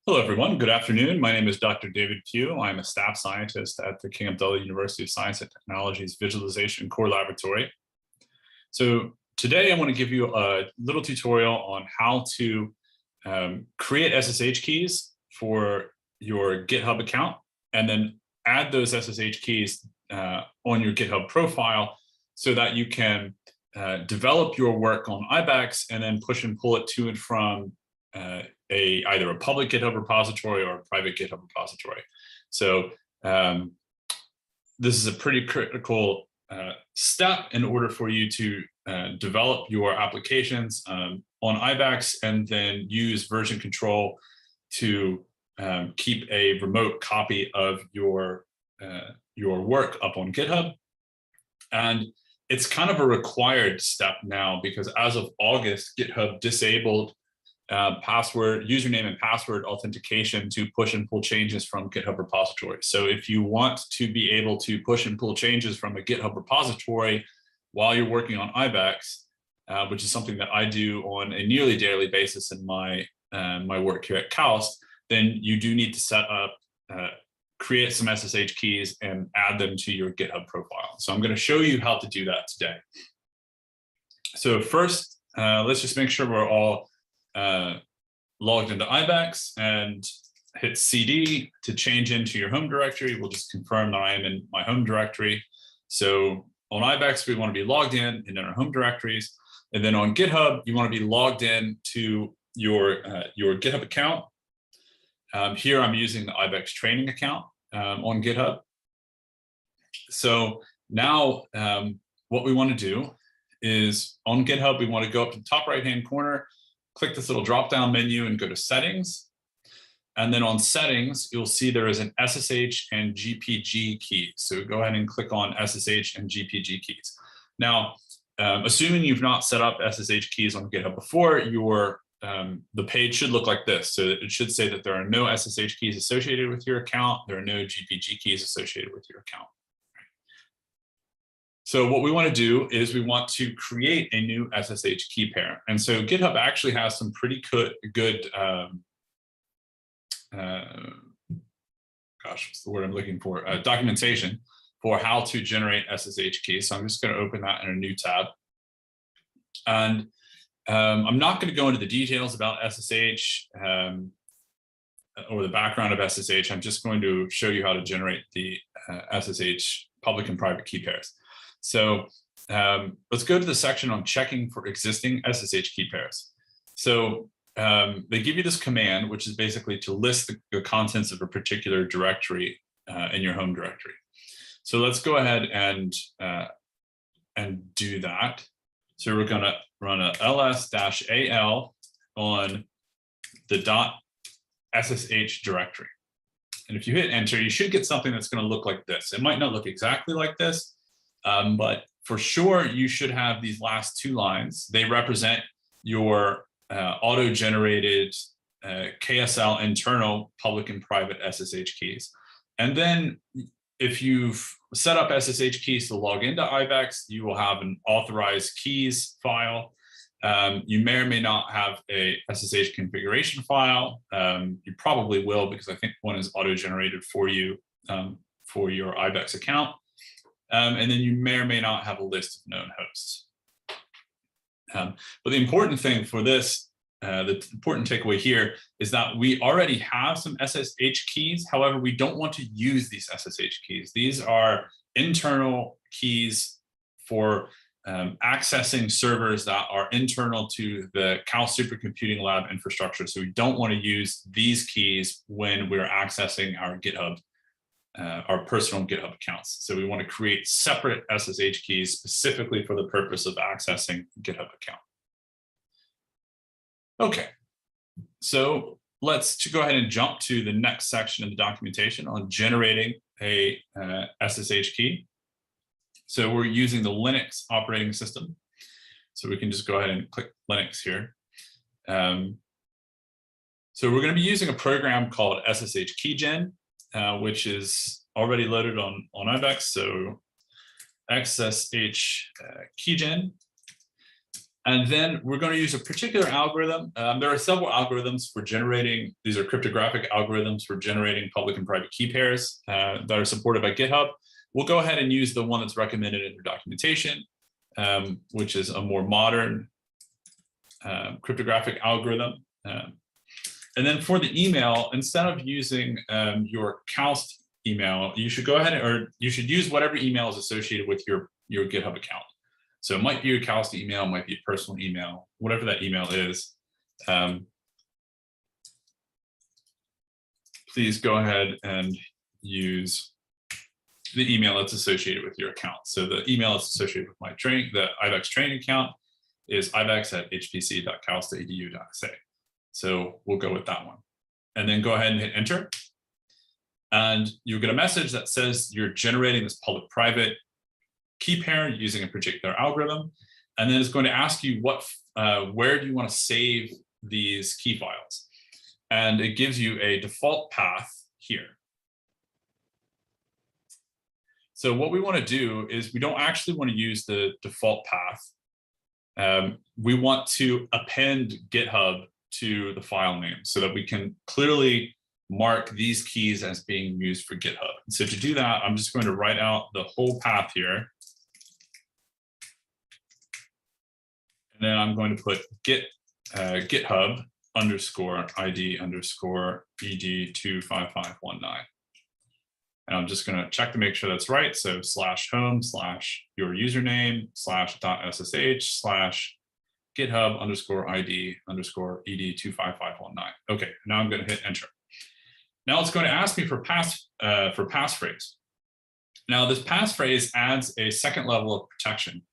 Hello, everyone. Good afternoon. My name is Dr. David Pugh. I'm a staff scientist at the King Abdullah University of Science and Technology's Visualization Core Laboratory. So today I want to give you a little tutorial on how to create SSH keys for your GitHub account and then add those SSH keys on your GitHub profile so that you can develop your work on IBEX and then push and pull it to and from either a public GitHub repository or a private GitHub repository. So this is a pretty critical step in order for you to develop your applications on IBEX and then use version control to keep a remote copy of your work up on GitHub. And it's kind of a required step now because as of August, GitHub disabled username and password authentication to push and pull changes from GitHub repositories. So if you want to be able to push and pull changes from a GitHub repository while you're working on IBEX, which is something that I do on a nearly daily basis in my work here at KAUST, then you do need to set up, create some SSH keys and add them to your GitHub profile. So I'm going to show you how to do that today. So first, let's just make sure we're all logged into IBEX and hit CD to change into your home directory. We'll just confirm that I am in my home directory. So on IBEX, we want to be logged in our home directories. And then on GitHub, you want to be logged in to your GitHub account. Here I'm using the IBEX training account on GitHub. So now what we want to do is on GitHub, we want to go up to the top right-hand corner, click this little drop-down menu and go to settings. And then on settings, you'll see there is an SSH and GPG key. So go ahead and click on SSH and GPG keys. Now, assuming you've not set up SSH keys on GitHub before, the page should look like this. So it should say that there are no SSH keys associated with your account. There are no GPG keys associated with your account. So what we want to do is we want to create a new SSH key pair. And so GitHub actually has some pretty good what's the word I'm looking for? Documentation for how to generate SSH keys. So I'm just going to open that in a new tab. And I'm not going to go into the details about SSH or the background of SSH. I'm just going to show you how to generate the SSH public and private key pairs. So let's go to the section on checking for existing SSH key pairs. So they give you this command, which is basically to list the contents of a particular directory in your home directory. So let's go ahead and do that. So we're going to run a ls-al on the .ssh directory. And if you hit enter, you should get something that's going to look like this. It might not look exactly like this, but for sure, you should have these last two lines. They represent your auto-generated KSL internal public and private SSH keys. And then if you've set up SSH keys to log into IBEX, you will have an authorized keys file. You may or may not have a SSH configuration file. You probably will, because I think one is auto-generated for you for your IBEX account. And then you may or may not have a list of known hosts. But the important thing for this, the important takeaway here is that we already have some SSH keys. However, we don't want to use these SSH keys. These are internal keys for accessing servers that are internal to the KAUST supercomputing lab infrastructure. So we don't want to use these keys when we're accessing our GitHub, our personal GitHub accounts. So we want to create separate SSH keys specifically for the purpose of accessing GitHub account. Okay, so let's go ahead and jump to the next section of the documentation on generating a SSH key. So we're using the Linux operating system. So we can just go ahead and click Linux here. So we're going to be using a program called SSH Keygen, which is already loaded on IBEX. So SSH Keygen. And then we're going to use a particular algorithm. There are several algorithms for generating, these are cryptographic algorithms for generating public and private key pairs that are supported by GitHub. We'll go ahead and use the one that's recommended in your documentation, which is a more modern cryptographic algorithm. And then for the email, instead of using your KAUST email, you should go ahead or you should use whatever email is associated with your GitHub account. So it might be your KAUST email, it might be a personal email, whatever that email is. Please go ahead and use the email that's associated with your account. So the email that's associated with my training, the IBEX training account is ibex@hpc.kaust.edu.sa. So we'll go with that one. And then go ahead and hit enter. And you'll get a message that says you're generating this public-private key pair using a particular algorithm. And then it's going to ask you where do you want to save these key files? And it gives you a default path here. So what we want to do is we don't actually want to use the default path. We want to append GitHub to the file name so that we can clearly mark these keys as being used for GitHub. And so to do that, I'm just going to write out the whole path here. And then I'm going to put GitHub _ID _ED 25519. And I'm just going to check to make sure that's right. So /home / your username /.ssh / GitHub _ID _ED 25519. Okay, now I'm going to hit enter. Now it's going to ask me for passphrase. Now this passphrase adds a second level of protection.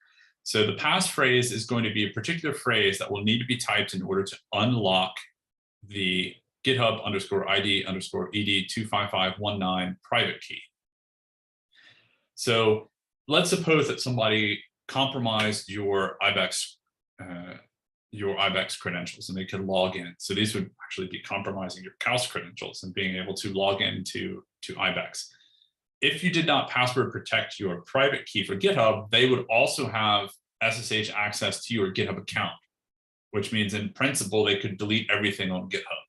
So the passphrase is going to be a particular phrase that will need to be typed in order to unlock the GitHub _ID _ED 25519 private key. So let's suppose that somebody compromised your IBEX credentials and they could log in. So these would actually be compromising your KAUST credentials and being able to log into IBEX. If you did not password protect your private key for GitHub, they would also have SSH access to your GitHub account, which means in principle, they could delete everything on GitHub.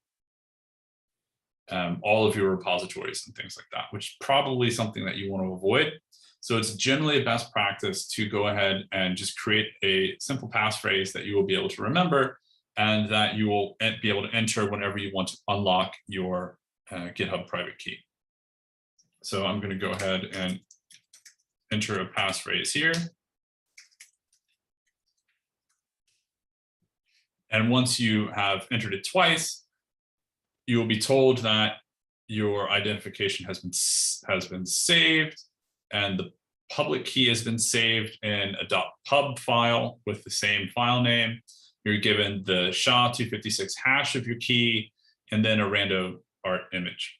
All of your repositories and things like that, which is probably something that you want to avoid. So it's generally a best practice to go ahead and just create a simple passphrase that you will be able to remember and that you will be able to enter whenever you want to unlock your GitHub private key. So I'm going to go ahead and enter a passphrase here. And once you have entered it twice, you will be told that your identification has been saved and the public key has been saved in a .pub file with the same file name. You're given the SHA-256 hash of your key and then a random art image.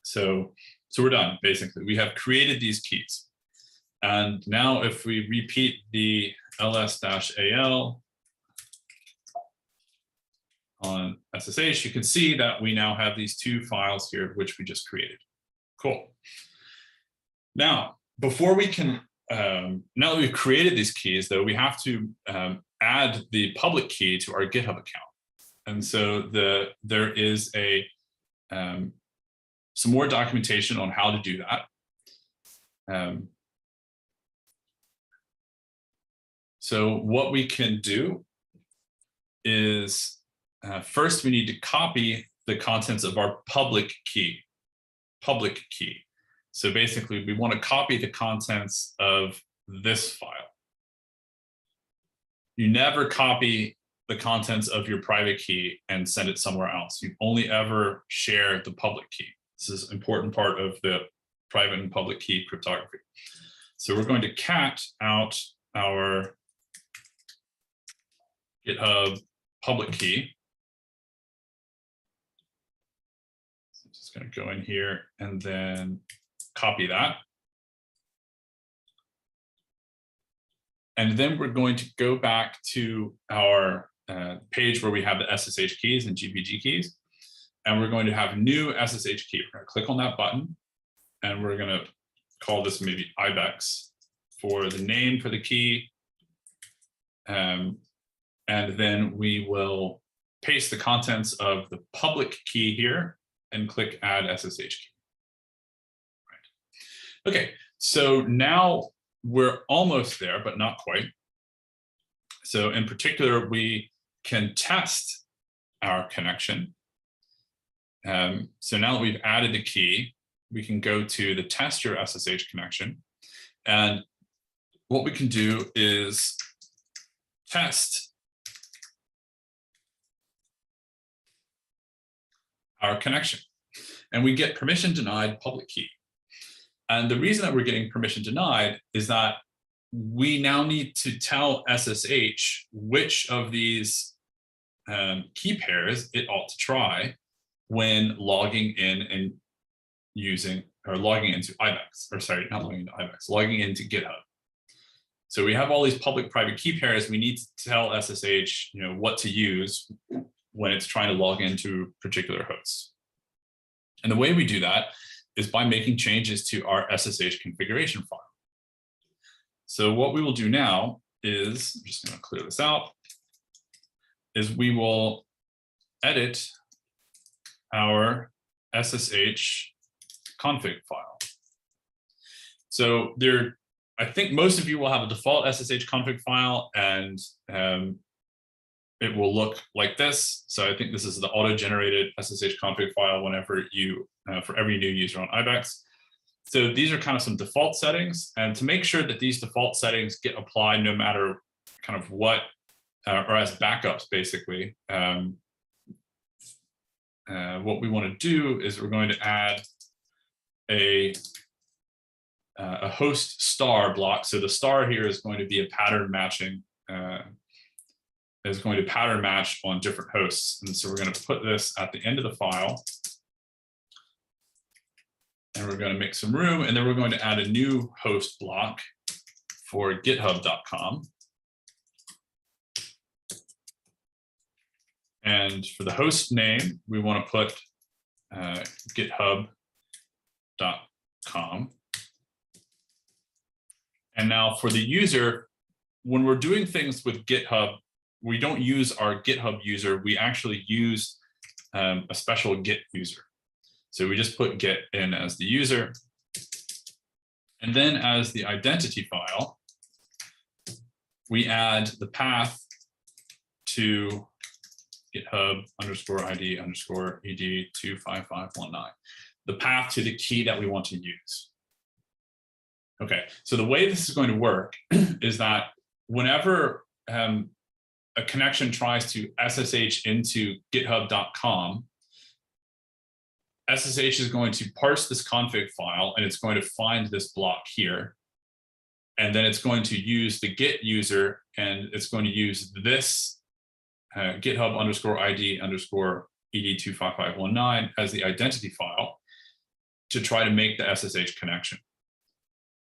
So we're done, basically. We have created these keys. And now if we repeat the ls-al on SSH, you can see that we now have these two files here, which we just created. Cool. Now, before we can, now that we've created these keys, though, we have to add the public key to our GitHub account. And so there is some more documentation on how to do that. So what we can do is first we need to copy the contents of our public key. So basically we want to copy the contents of this file. You never copy the contents of your private key and send it somewhere else. You only ever share the public key. This is an important part of the private and public key cryptography. So we're going to cat out our GitHub public key. So I'm just going to go in here and then copy that. And then we're going to go back to our page where we have the SSH keys and GPG keys. And we're going to have a new SSH key. We're going to click on that button. And we're going to call this maybe IBEX for the name for the key. and then we will paste the contents of the public key here and click add SSH key. Right. Okay, so now we're almost there, but not quite. So in particular, we can test our connection. So now that we've added the key, we can go to the test your SSH connection. And what we can do is test our connection. And we get permission denied public key. And the reason that we're getting permission denied is that we now need to tell SSH which of these key pairs it ought to try when logging in and using, or logging into IBEX, or sorry, not logging into IBEX, logging into GitHub. So we have all these public private key pairs. We need to tell SSH, what to use when it's trying to log into particular hosts. And the way we do that is by making changes to our SSH configuration file. So what we will do now is, I'm just going to clear this out, is we will edit our SSH config file. So I think most of you will have a default SSH config file, and it will look like this. So I think this is the auto-generated SSH config file whenever you, for every new user on IBEX. So these are kind of some default settings, and to make sure that these default settings get applied no matter kind of what, or as backups basically, what we want to do is we're going to add a host star block. So the star here is going to be a pattern matching, is going to pattern match on different hosts. And so we're going to put this at the end of the file. And we're going to make some room, and then we're going to add a new host block for github.com. And for the host name, we want to put github.com. And now for the user, when we're doing things with GitHub, we don't use our GitHub user. We actually use a special Git user. So we just put Git in as the user. And then as the identity file, we add the path to GitHub_ID_ed25519, the path to the key that we want to use. Okay, so the way this is going to work is that whenever a connection tries to SSH into github.com, SSH is going to parse this config file, and it's going to find this block here. And then it's going to use the Git user, and it's going to use this GitHub_ID_ed25519 as the identity file to try to make the SSH connection.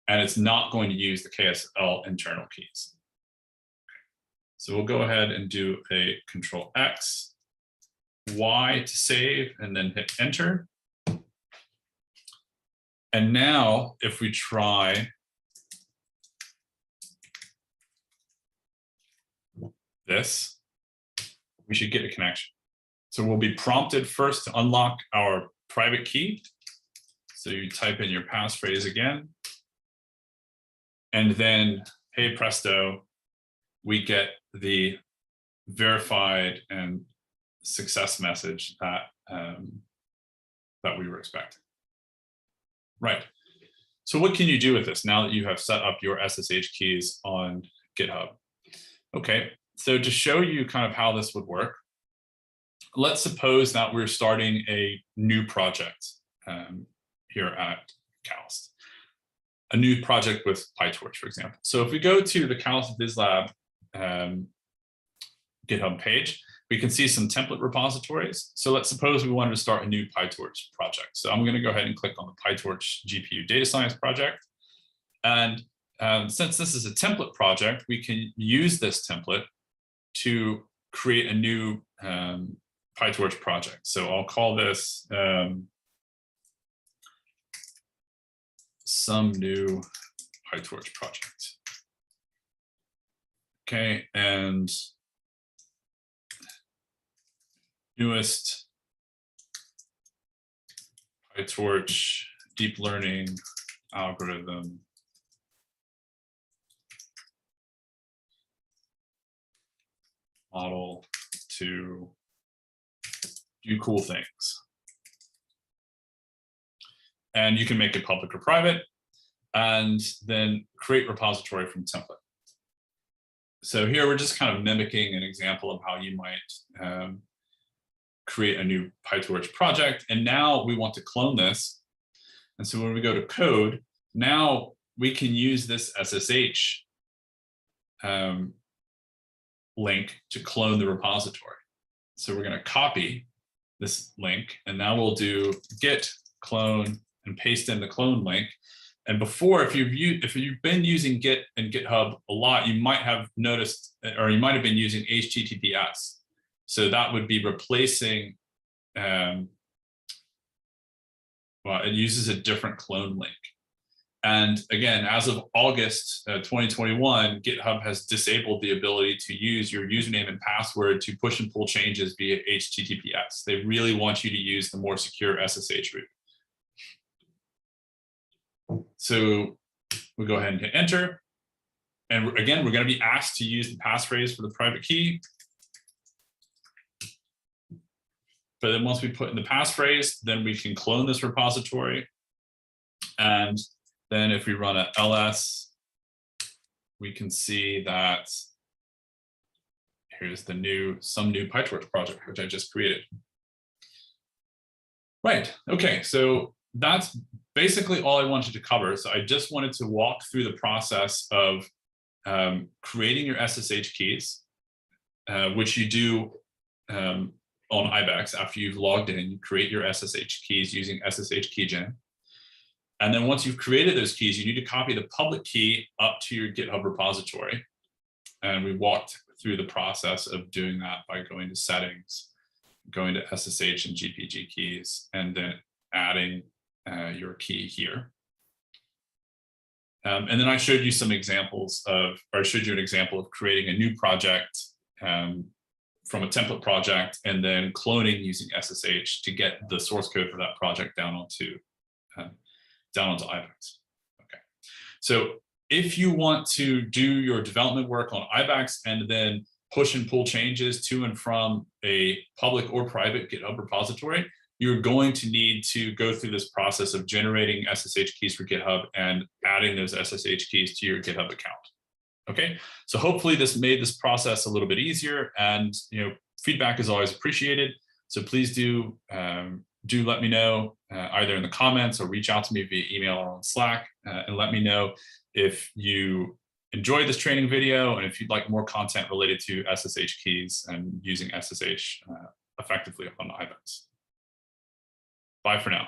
And it's not going to use the KSL internal keys. So we'll go ahead and do a Control-X, Y to save, and then hit enter. And now if we try this, we should get a connection. So we'll be prompted first to unlock our private key. So you type in your passphrase again. And then, hey presto, we get the verified and success message that, that we were expecting. Right. So what can you do with this now that you have set up your SSH keys on GitHub? Okay, so to show you kind of how this would work, let's suppose that we're starting a new project here at KAUST, a new project with PyTorch, for example. So if we go to the KAUST BizLab GitHub page, we can see some template repositories. So let's suppose we wanted to start a new PyTorch project. So I'm going to go ahead and click on the PyTorch GPU data science project. And since this is a template project, we can use this template to create a new PyTorch project. So I'll call this some new PyTorch project. Okay, and newest PyTorch deep learning algorithm model to do cool things. And you can make it public or private, and then create repository from template. So here we're just kind of mimicking an example of how you might create a new PyTorch project. And now we want to clone this. And so when we go to code, now we can use this SSH link to clone the repository. So we're going to copy this link, and now we'll do git clone and paste in the clone link. And before, if you've been using Git and GitHub a lot, you might have noticed, or you might have been using HTTPS. So that would be replacing, well, it uses a different clone link. And again, as of August 2021, GitHub has disabled the ability to use your username and password to push and pull changes via HTTPS. They really want you to use the more secure SSH route. So we go ahead and hit enter. And again, we're going to be asked to use the passphrase for the private key. But then once we put in the passphrase, then we can clone this repository. And then if we run a ls, we can see that here's the some new PyTorch project, which I just created. Right, okay, so that's basically all I wanted to cover. So I just wanted to walk through the process of creating your SSH keys, which you do on IBEX. After you've logged in, you create your SSH keys using SSH Keygen. And then once you've created those keys, you need to copy the public key up to your GitHub repository. And we walked through the process of doing that by going to settings, going to SSH and GPG keys, and then adding your key here. And then I showed you some examples of, or I showed you an example of creating a new project from a template project, and then cloning using SSH to get the source code for that project down onto IBEX. Okay, so if you want to do your development work on IBEX and then push and pull changes to and from a public or private GitHub repository, you're going to need to go through this process of generating SSH keys for GitHub and adding those SSH keys to your GitHub account. Okay, so hopefully this made this process a little bit easier, and feedback is always appreciated. So please do let me know either in the comments or reach out to me via email or on Slack, and let me know if you enjoyed this training video and if you'd like more content related to SSH keys and using SSH effectively on IBEX. Bye for now.